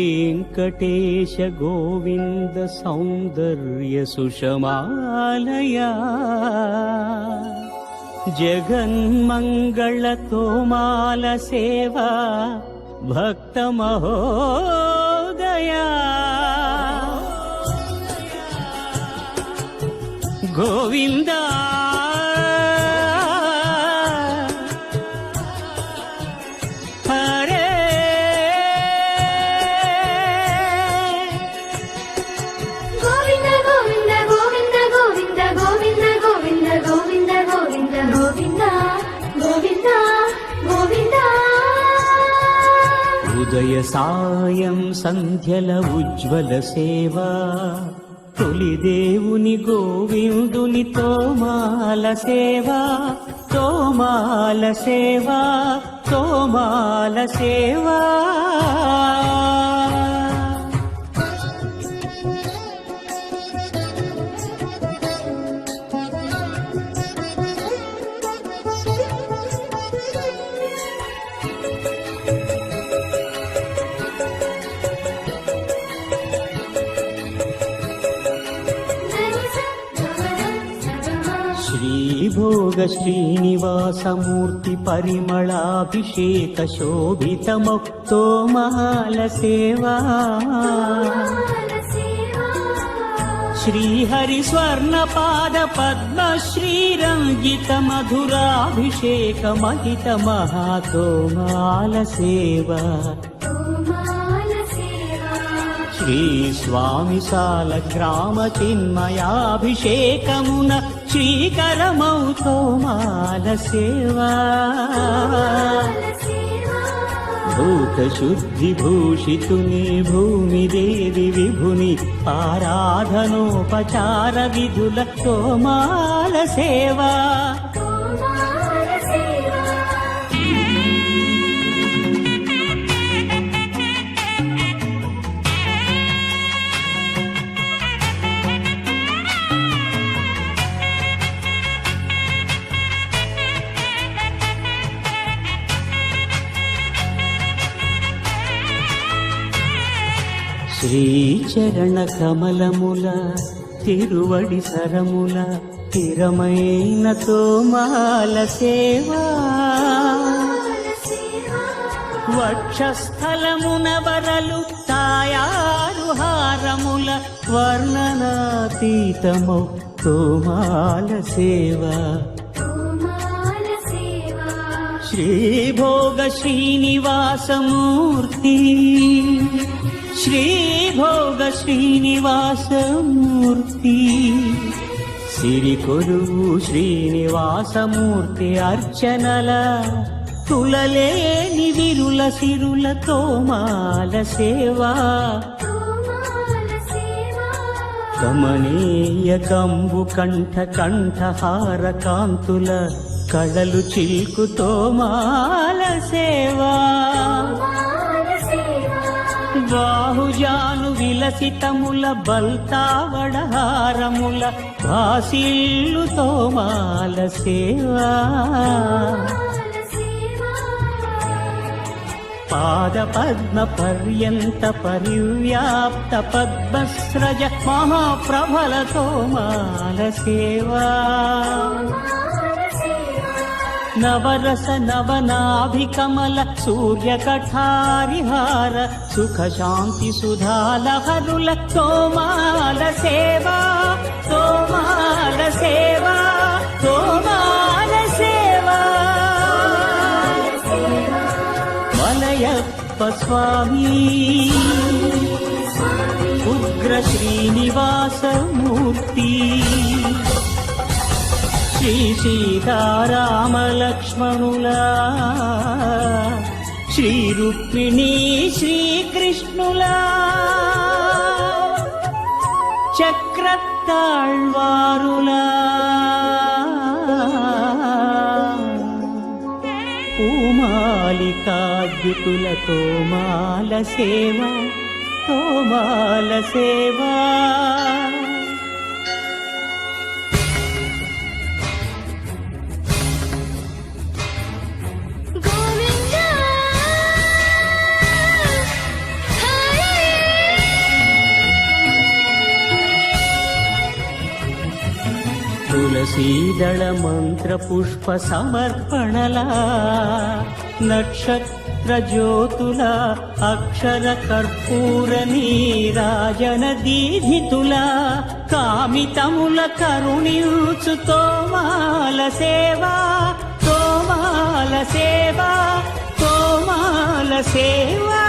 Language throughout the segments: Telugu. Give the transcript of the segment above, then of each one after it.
श्रीवेङ्कटेश गोविन्द सौन्दर्य सुषमालया जगन्मङ्गल तोमाल सेवा भक्तमहोदया गोविन्दा ఉదయ సాయం సంధ్యల ఉజ్వల సేవా తొలి దేవుని గోవిందుని తోమాల సేవా తోమాల సేవా తోమాల సేవా श्रीभोग श्रीनिवासमूर्ति परिमलाभिषेक शोभितमौ तोमाल सेवा श्रीहरि स्वर्णपाद पद्म श्रीरंगित मधुराभिषेक महित महातोमाल सेवा श्री स्वामी साल ग्राम चिन्मयाभिषेकमुन श्रीकरमौ तोमाल सेवा भूत शुद्धि भूषितुनि भूमि देवी विभुनि आराधनोपचार विधुल तोमाल सेवा శ్రీచరణ కమలముల తిరువడి సరముల తిరమైన తోమాల సేవా వక్షస్థలమున వరలు తాయారు హారముల వర్ణనాతీతమౌ తోమాల సేవా శ్రీభోగ శ్రీనివాసమూర్తి श्रीभोग श्रीनिवासमूर्ति सिरिकोलुवु श्रीनिवासमूर्ति अर्चनल तुललेनि विरुल सिरुल तोमाल सेवा कमनीय कंबु कंठ कंठहार कांतुल कळलु चिल्कु तोमाल सेवा బాహుజాను విలసితముల బల్తావడహారముల భాసిల్లు తోమాల సేవా పాద పద్మ పర్యంత పరివ్యాప్త పద్మస్రజ మహాప్రభల తోమాల సేవా नवरस नवनाभिकमल सूर्यकठारिहार सुख शांति सुधालहरुल तोमाल सेवा तोमाल सेवा तोमाल सेवा मलयप्प स्वामी उग्र श्रीनिवास मूर्ति श्री सीताराम लक्ष्मणुला श्री रुक्मिणी श्री कृष्णुला चक्रताळ्वारुला पूमालिकाद्युतुल तोमाल सेवा तोमाल सेवा ತುಳಸೀದಳ ಮಂತ್ರ ಪುಷ್ಪ ಸಮರ್ಪಣಲ నక్షత్ర జ్యోతుల అక్షర కర్పూర నీరాజన దీధితుల కామితముల కరుణించు తోమాల సేవా తోమాల సేవా తోమాల సేవా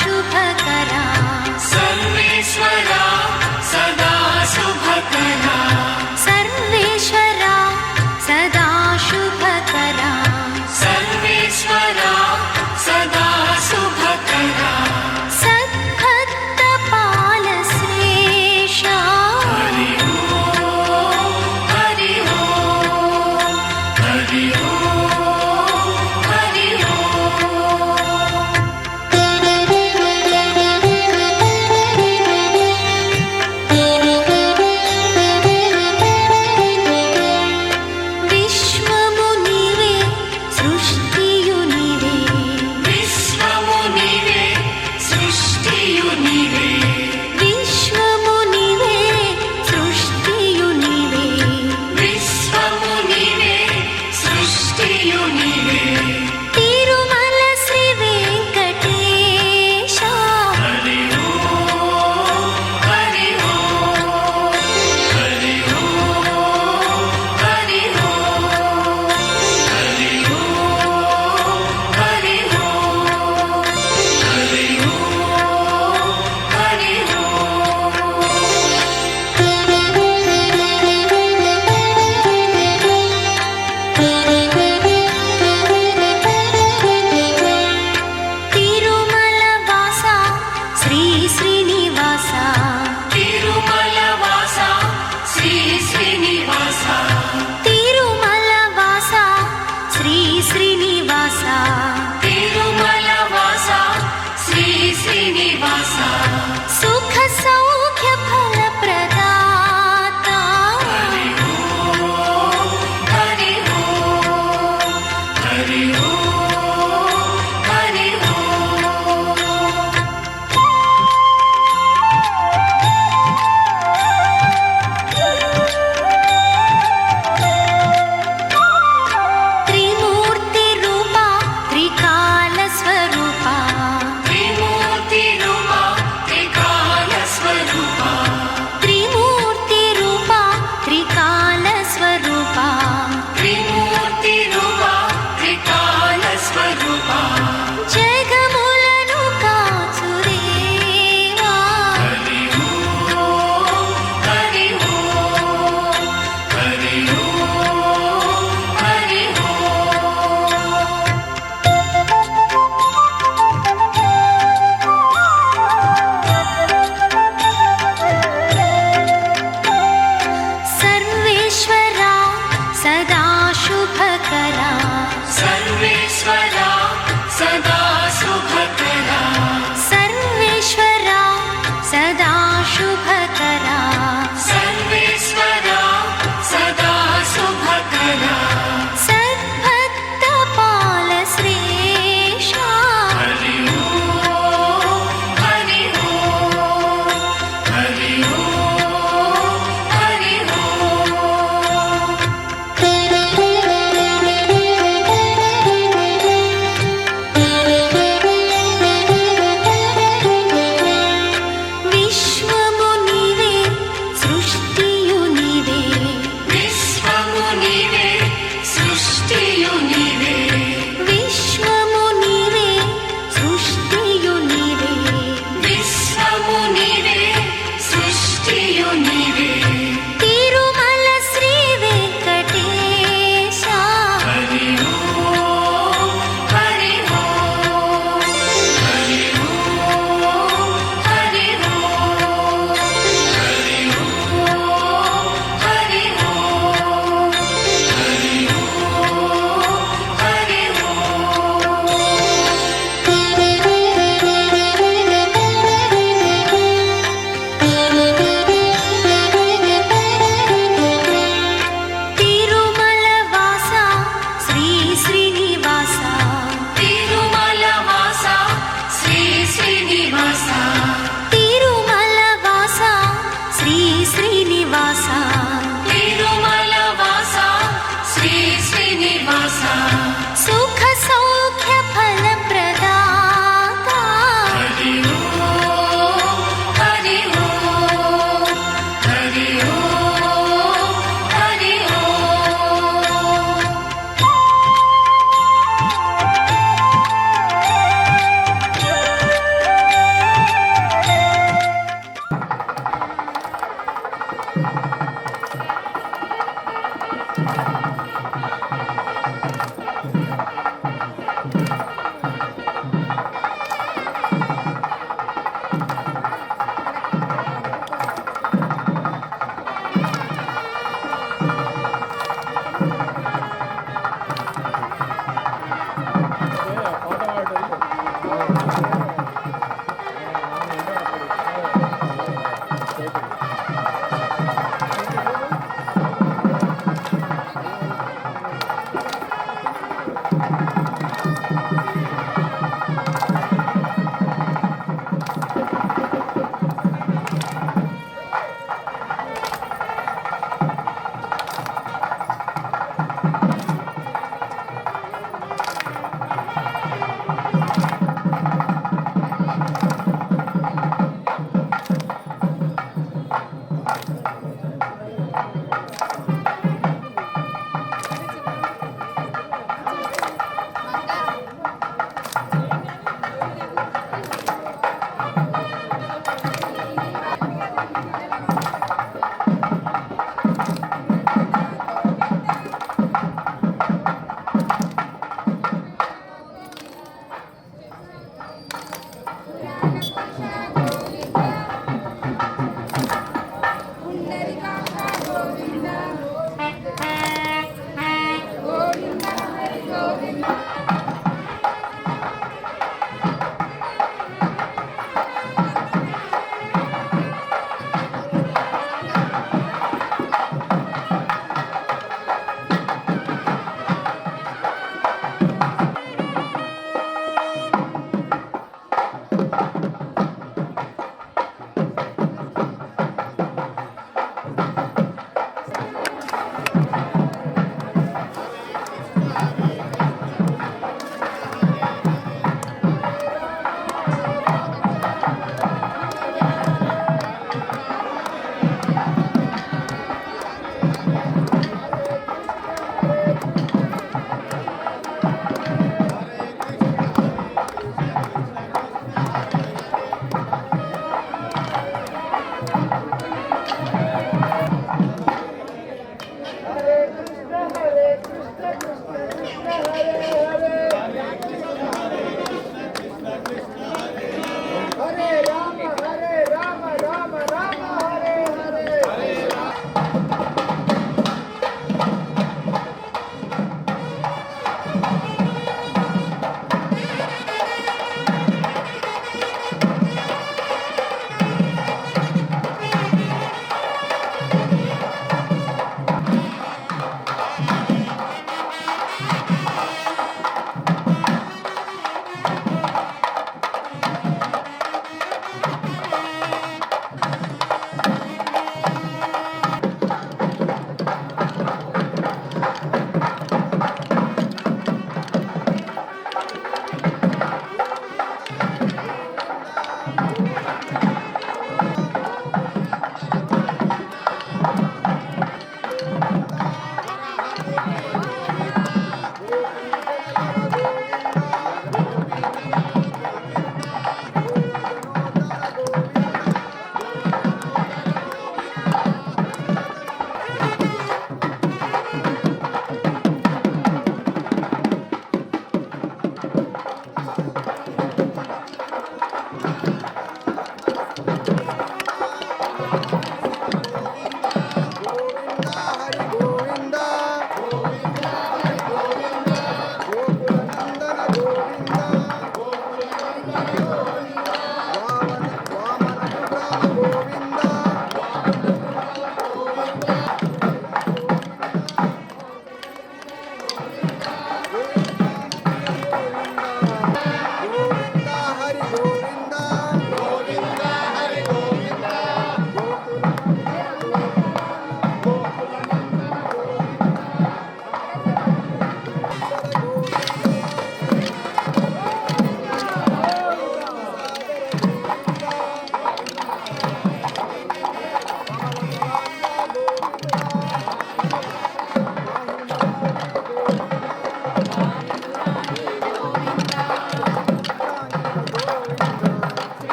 शुभकरा सर्वेश्वरा सदा शुभकरा सर्वेश्वरा सदा शुभकरा सर्वेश्वरा सदा शुभकरा सद्भक्तपाल श्रेष्ठा हरि ओम हरि ओम हरि ओम हरि ओम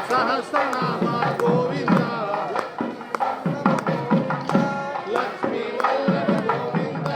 సహస్రనామ గోవింద లక్ష్మీ వల్లభ గోవింద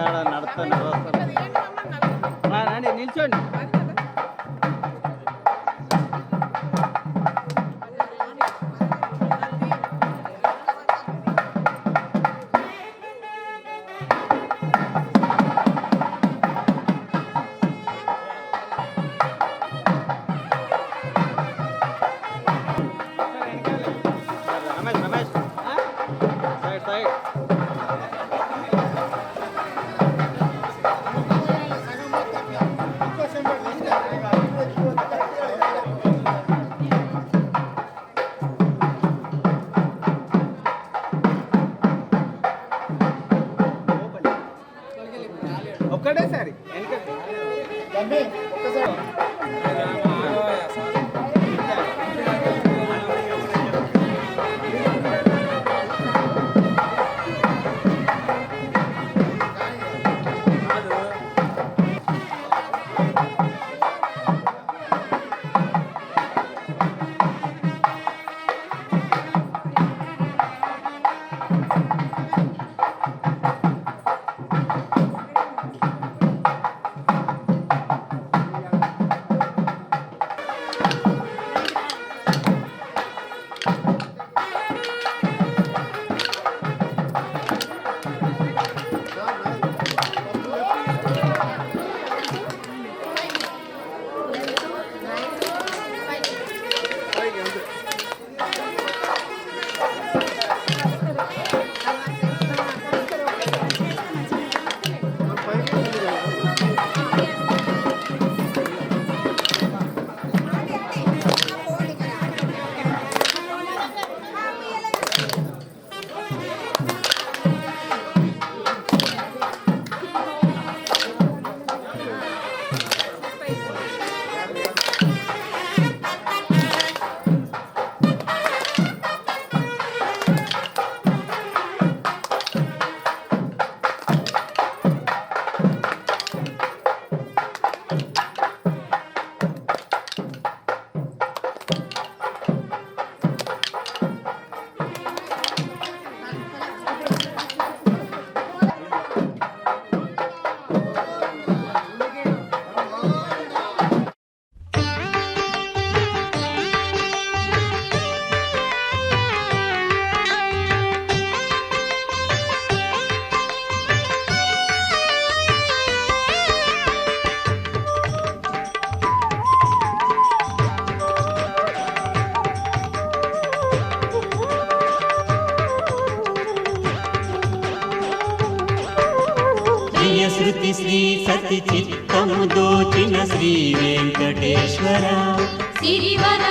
ఆడ నడుస్తాను వస్తాను రండి నిల్చోండి. రమేష్ రమేష్ సైడ్ సైడ్ ఒక్కటేసారి వెనక శృతి శ్రీ సతి చిత్తము దోచిన శ్రీ వెంకటేశ్వర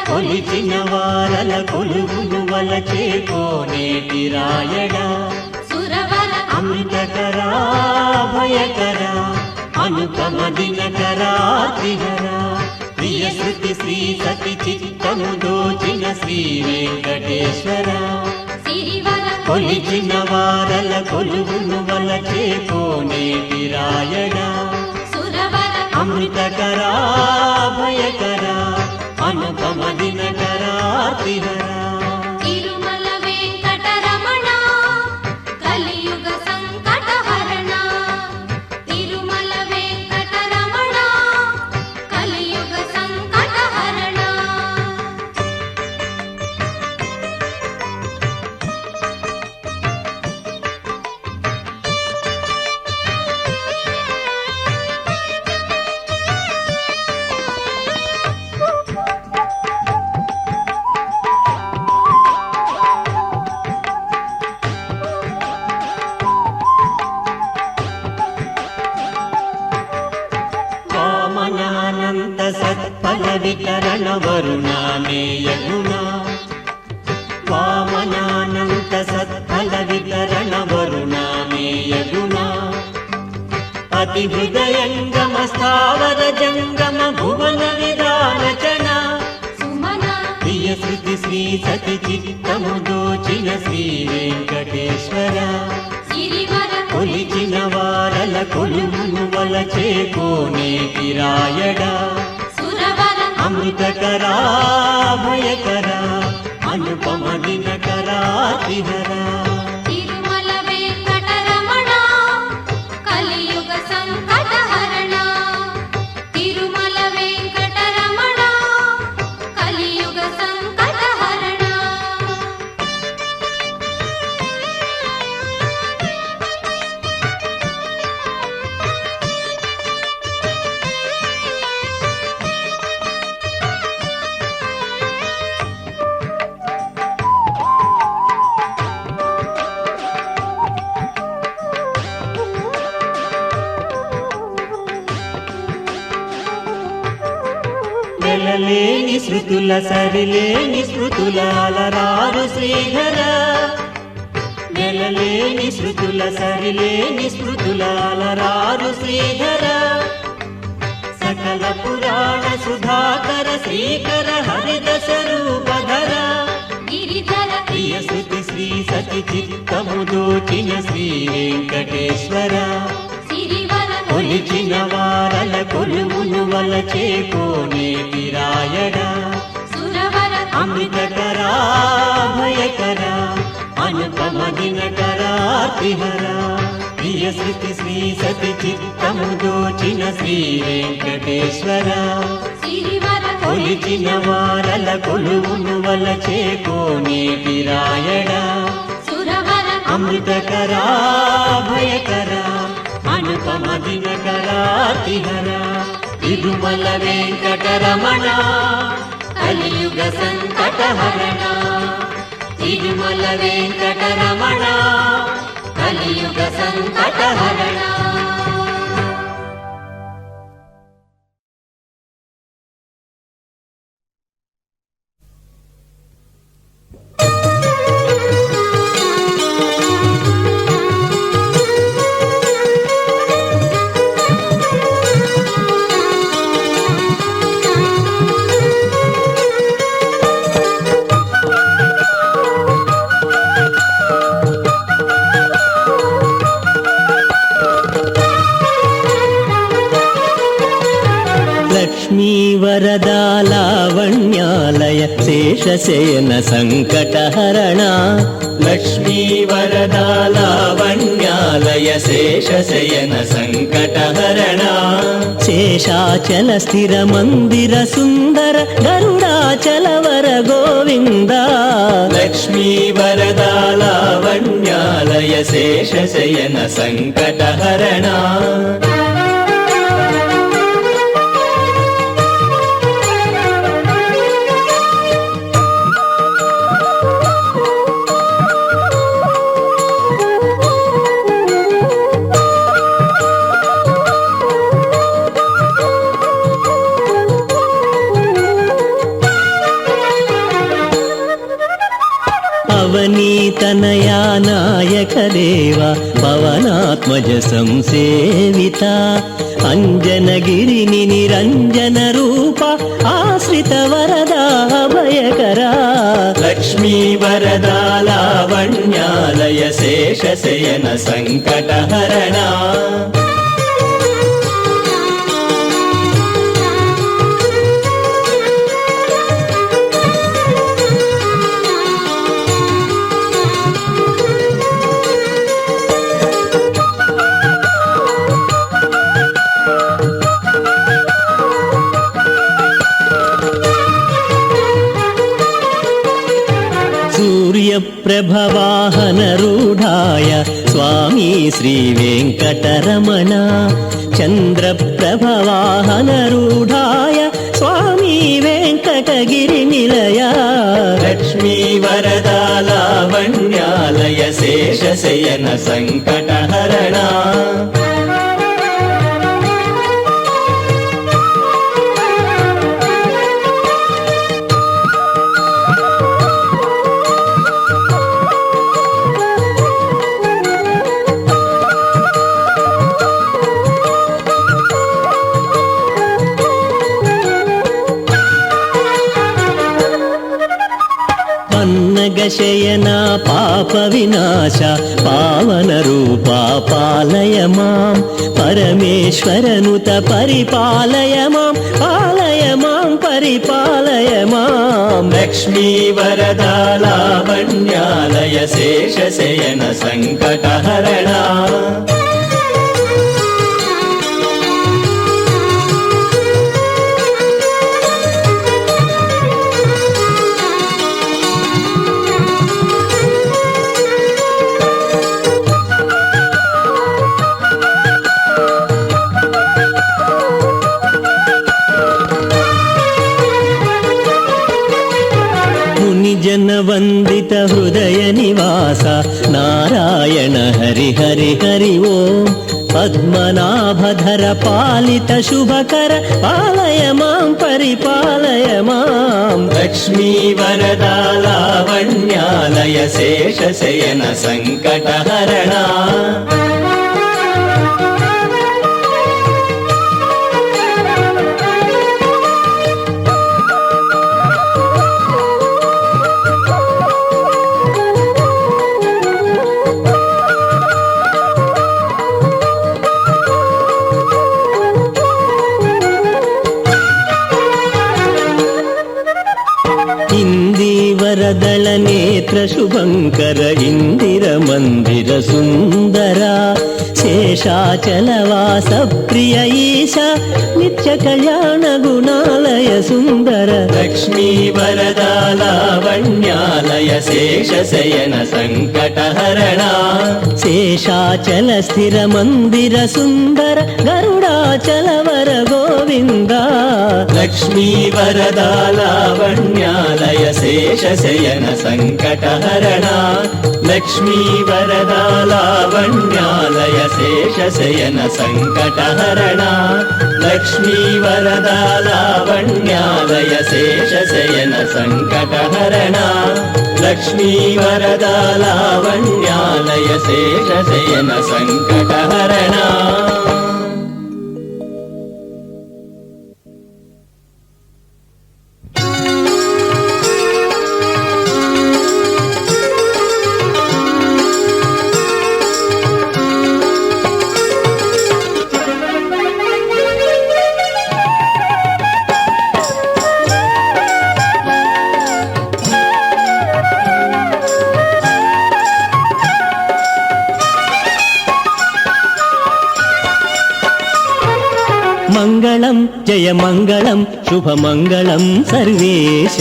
కొలిచిన వారల కొలుగును వలచే కోనేటి రాయడా అమృతకరా భయకరా అనుపమ దినకరా త్రిహరా ప్రియ శృతి శ్రీ సతి చిత్తము దోచిన శ్రీ వెంకటేశ్వర కొలిచిన వారల కొలుగును వలచే కోనేటి రాయడా అమృతకరా భయకరా అనుపమ దినకరా త్రిహరా తిరుమల వెంకటరమణ కలియుగ సంకటహరణ తిరుమల వెంకటరమణ కలియుగ సంకటహరణ వామనానంత సత్ఫల వితరణ వరుణామేయగుణా వామనానంత సత్ఫల వితరణ వరుణామేయగుణా అతి హృదయంగమ స్థావర జంగమ భువన విధానచన ప్రియ శృతి శ్రీ సతి చిత్తము దోచిన శ్రీ వెంకటేశ్వర కొలిచిన వారల కొలుమును వలచే కోనేటి రాయడా అమృతకరా భయకరా అనుపమ దినకరా త్రిహరా తిరుమల వెంకటరమణ కలియుగ వెలలేని శృతుల సరిలేని స్మృతుల అలరారు శ్రీధర వెలలేని శృతుల సరిలేని స్మృతుల అలరారు శ్రీధర సకల పురాణ సుధాకర శ్రీకర హరిదశ రూపధర గిరిధర ప్రియ శృతి శ్రీ సతి చిత్తము దోచిన శ్రీ వెంకటేశ్వర సిరివర కొలిచిన వారల కొలుమును వలచే కోనేటి రాయడ సురవర అమృతకరా భయకర అనుపమ దినకరాతిహర ప్రియ శృతి శ్రీ సతి చిత్తము దోచిన శ్రీ వెంకటేశ్వర సిరివర కొలిచిన వారల కొలువును వలచే కోనేటి రాయడ సురవర అమృతకరా భయకర అనుపమ దినకరాతిహర తిరుమల వెంకటరమణ కలియుగ సంకటహరణ తిరుమల వెంకటరమణ కలియుగ సంకటహరణ లక్ష్మీ వరదా లావణ్యాలయ శేషశయన సంకటహరణ లక్ష్మీ వరదా లావణ్యాలయ శేషశయన సంకటహరణ శేషాచల స్థిర మందిర సుందర గరుడాచల వర గోవింద లక్ష్మీ వరదా లావణ్యాలయ శేషశయన సంకటహరణ అవనీతనయా నాయక దేవ పవనాత్మజ సంసేవిత అంజనగిరిని నిరంజన రూప ఆశ్రిత వరదా భయకరా లక్ష్మీ వరదా లావణ్యాలయ శేషశయన సంకటహరణ సూర్యప్రభవాహనరూఢాయ స్వామి శ్రీ వెంకటరమణ చంద్రప్రభవాహనరూఢాయ స్వామి వెంకటగిరి నిలయ లక్ష్మీ వరదా లావణ్యాలయ శేషశయన సంకటహరణ పన్నగశయన పాప వినాశ పావన రూపా పాలయ మాం పరమేశ్వరనుత పరిపాలయ మాం పాలయ మాం పరిపాలయ మాం లక్ష్మీ వరదా లావణ్యాలయ శేషశయన సంకటహరణ జన వందిత హృదయ నివాస నారాయణ హరి హరి హరి ఓం పద్మనాభధర పాలిత శుభకర పాలయ మాం పరిపాలయ మాం లక్ష్మీ వరదా లావణ్యాలయ శేషశయన సంకటహరణ ఇందీవరదళ నేత్ర శుభంకర ఇందిర మందిర సుందర శేషాచలవాస ప్రియ ఈశ నిత్య కళ్యాణ గుణాలయ సుందర లక్ష్మీ వరదా లావణ్యాలయ శేషశయన సంకటహరణ శేషాచల స్థిర మందిర సుందర గరుడాచల వర గోవింద లక్ష్మీ వరదా లావణ్యాలయ శేషశయన సంకటహరణ లక్ష్మీ వరదా లావణ్యాలయ శేషశయన సంకటహరణ లక్ష్మీ వరదా లావణ్యాలయ శేషశయన సంకటహరణ లక్ష్మీ వరదా లావణ్యాలయ శేషశయన సంకటహరణ మంగళం జయ మంగళం శుభమంగళం సర్వేశ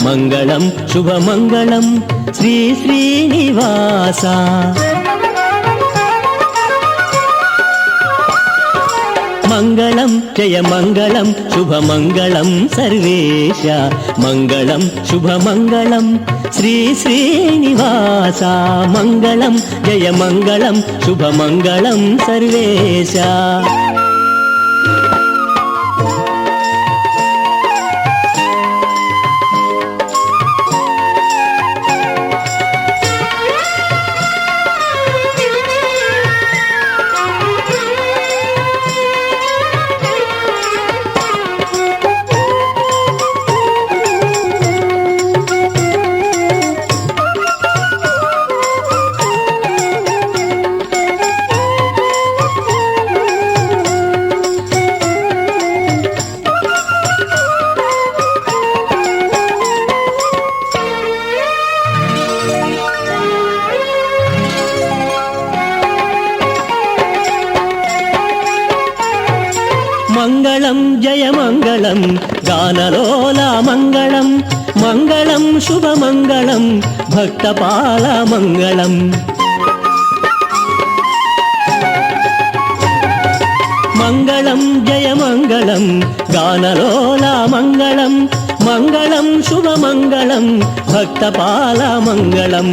మంగళం శుభమంగళం శ్రీ శ్రీనివాస మంగళం జయ మంగళం శుభమంగళం సర్వేశ మంగళం శుభమంగళం శ్రీ శ్రీనివాస మంగళం జయ మంగళం శుభమంగళం సర్వేశ మంగళం జయ మంగళం గానలోల మంగళం మంగళం శుభమంగళం భక్తపాల మంగళం మంగళం జయ మంగళం గానలోల మంగళం మంగళం శుభమంగళం భక్తపాల మంగళం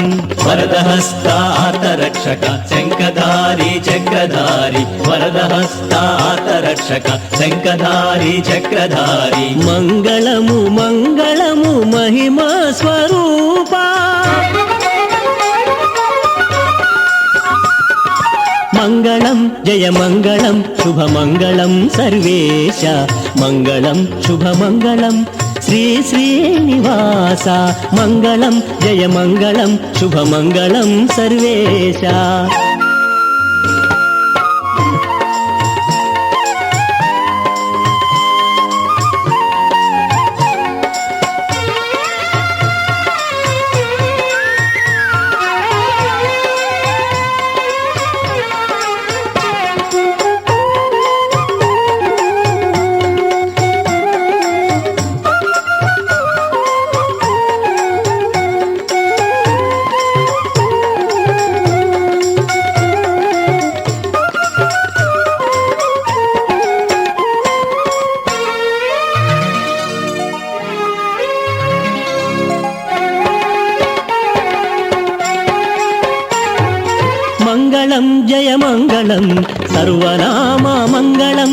వరదహస్తాతరక్షక శంఖధారి చక్రధారి వరదహస్తాతరక్షక శంఖధారి చక్రధారి మంగళము మంగళము మహిమా స్వరూపా మంగళం జయ మంగళం శుభమంగళం సర్వేశ మంగళం శుభమంగళం శ్రీ శ్రీనివాస మంగళం జయ మంగళం శుభమంగళం సర్వేశ మంగళం జయ మంగళం సర్వనామ మంగళం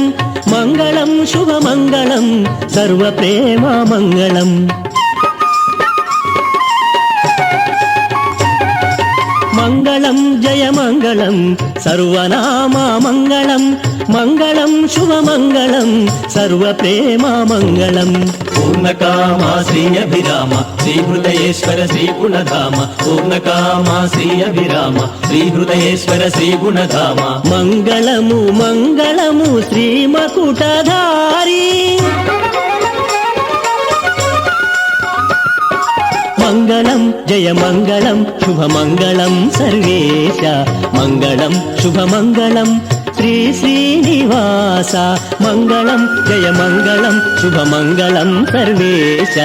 మంగళం శుభమంగళం సర్వప్రేమ మంగళం మంగళం జయమంగళం సర్వనామ మంగళం మంగళం శుభమంగళం సర్వప్రేమ మంగళం పూర్ణకామా శ్రీ అభిరామ శ్రీ హృదయేశ్వర శ్రీ గుణధామ పూర్ణకామా శ్రీ అభిరామ శ్రీ హృదయేశ్వర శ్రీ గుణధామ మంగళము మంగళము శ్రీ మకుటధారి మంగళం జయమంగళం శుభమంగళం సర్వేశ మంగళం శుభమంగళం శ్రీ శ్రీనివాస మంగళం జయమంగళం శుభమంగళం సర్వేశ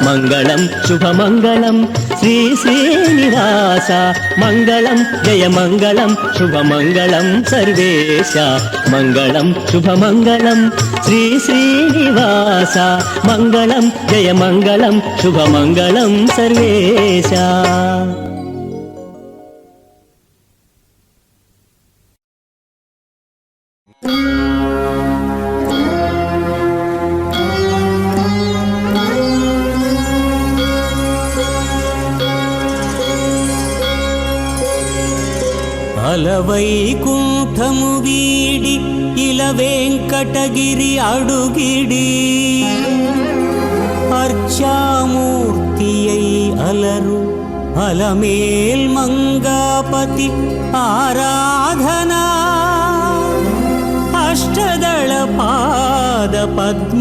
మంగళం శుభమంగళం శ్రీ శ్రీనివాస మంగళం జయమంగళం శుభమంగళం సర్వేశ మంగళం శుభమంగళం శ్రీ శ్రీనివాస మంగళం జయమంగళం శుభమంగళం సర్వేశ అలవైకుంఠము వీడి ఇల వెంకటగిరి అడుగిడి అర్చామూర్తియై అలరు అలమేల్ మంగాపతి ఆరాధనా అష్టదళ పాద పద్మారాధనా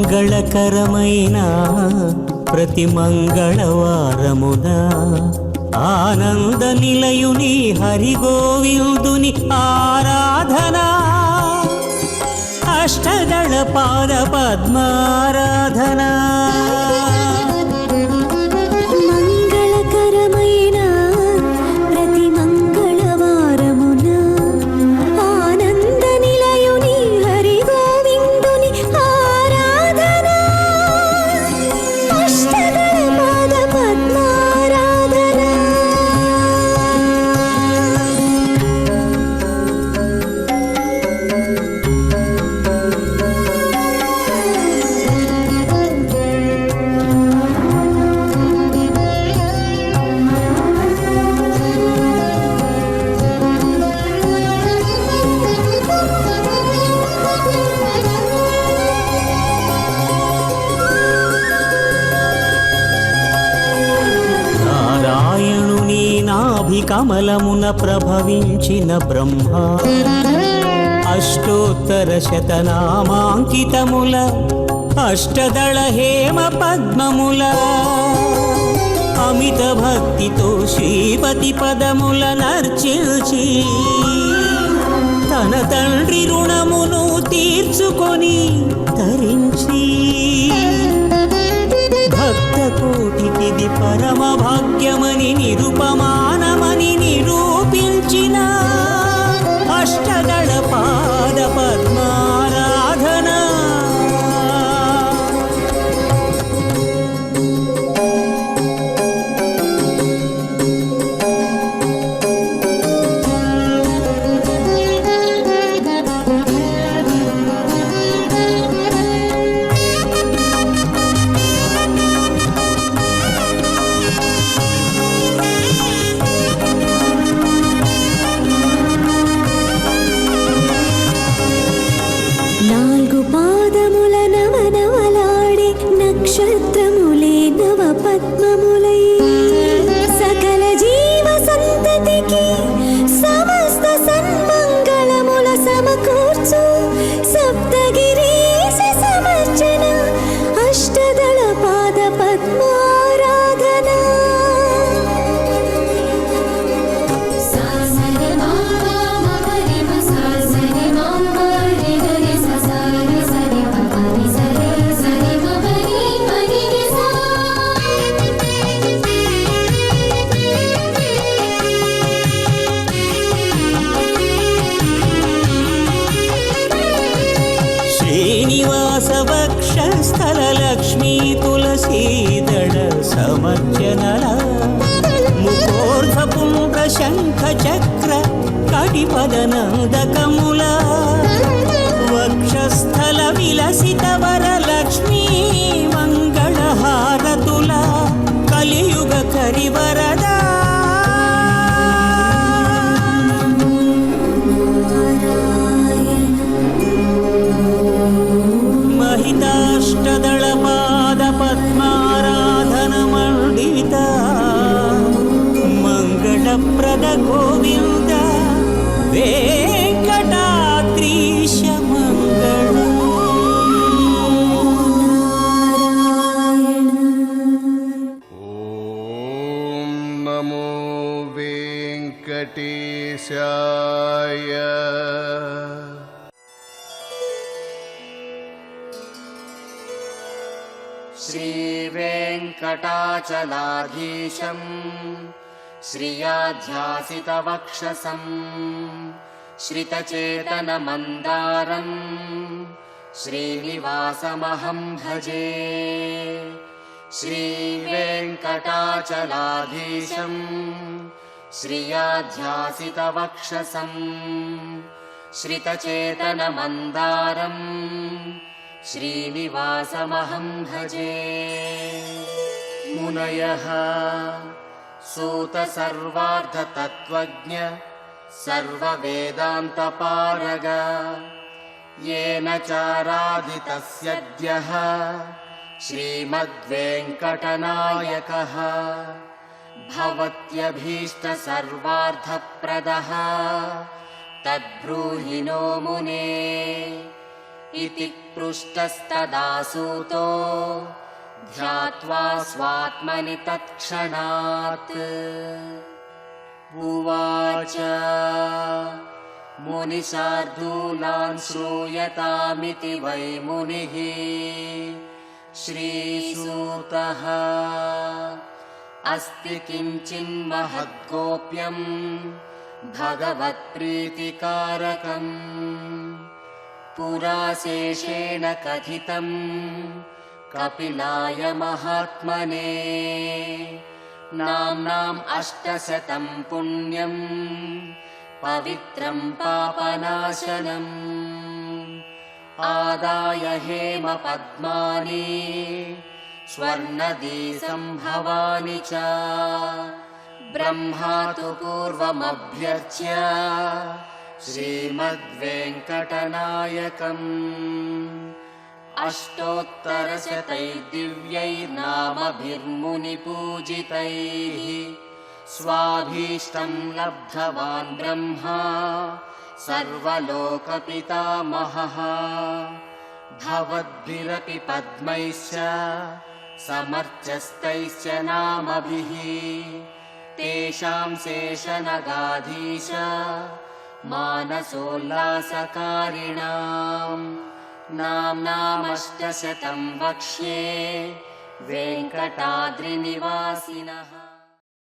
మంగళకరమైన ప్రతి మంగళవారమున ఆనంద నిలయుని హరిగోవిందుని ఆరాధన అష్టదళ పాద పద్మారాధన మంగళకరమైన ప్రతి మంగళవారమున ఆనంద నిలయుని హరి గోవిందుని ఆరాధన అష్టదళ పాద పద్మారాధన నారాయణుని నాభి కమలమున ప్రభవించిన బ్రహ్మ అష్టోత్తర శతనామాంకితముల అష్టదళ హేమ పద్మముల అమిత భక్తితో శ్రీపతి పదముల నర్చిల్చి తన తండ్రి రుణమును తీర్చుకొని తరించి భక్త కోటికిది పరమ భాగ్యమని నిరుపమానమని నిరూపించిన అష్టదళ పాద పద్మారాధన సమర్చనల ముఖోర్ధపుండ్ర శంఖ చక్ర కటిపదనందకముల వక్షస్థల విలసిత వరలక్ష్మీ మంగళహారతుల కలియుగ కరివరదా महिताष्टदलपाद पद्माराधनमण्डिता मङ्गलप्रद गोविन्द वेङ्कटाद्रीश मङ्गलम् ॐ नमो वेङ्कटेशाय श्रीवेङ्कटाचलाधीशम् श्रियाध्यासितवक्षसम् श्रितचेतनमन्दारम् श्रीनिवासमहं भजे श्रीवेङ्कटाचलाधीशम् श्रियाध्यासितवक्षसम् श्रितचेतनमन्दारम् श्रीनिवासमहं भजे मुनयः सूतसर्वार्धतत्त्वज्ञ सर्ववेदान्तपारग येन चाराधितस्यद्यः श्रीमद्वेङ्कटनायकः भवत्यभीष्टसर्वार्थप्रदः तद्ब्रूहि नो मुने इति पृष्टस्तदासूतो ध्यात्वा स्वात्मनि तत्क्षणात् उवाच मुनिशार्दूलान् श्रूयतामिति वै मुनिः श्रीसूतः अस्ति किञ्चिन्महद्गोप्यम् भगवत्प्रीतिकारकम् पुरा शेषेण कथितम् कपिलाय महात्मने नाम्नाम् 800 पुण्यम् पवित्रम् पापनाशनम् आदाय हेमपद्मानि स्वर्णदीसम्भवानि च ब्रह्मा तु पूर्वमभ्यर्च्य श्रीमद्वेङ्कटनायकम् 800 स्वाभीष्टं लब्धवान् ब्रह्मा सर्वलोकपितामहः भवद्भिरपि पद्मैश्च समर्चस्तैश्च नामभिः तेषां शेषनगाधीश मानसोल्लासकारिणाम् नाम्नाम् 800 वक्ष्ये वेङ्कटाद्रिनिवासिनः।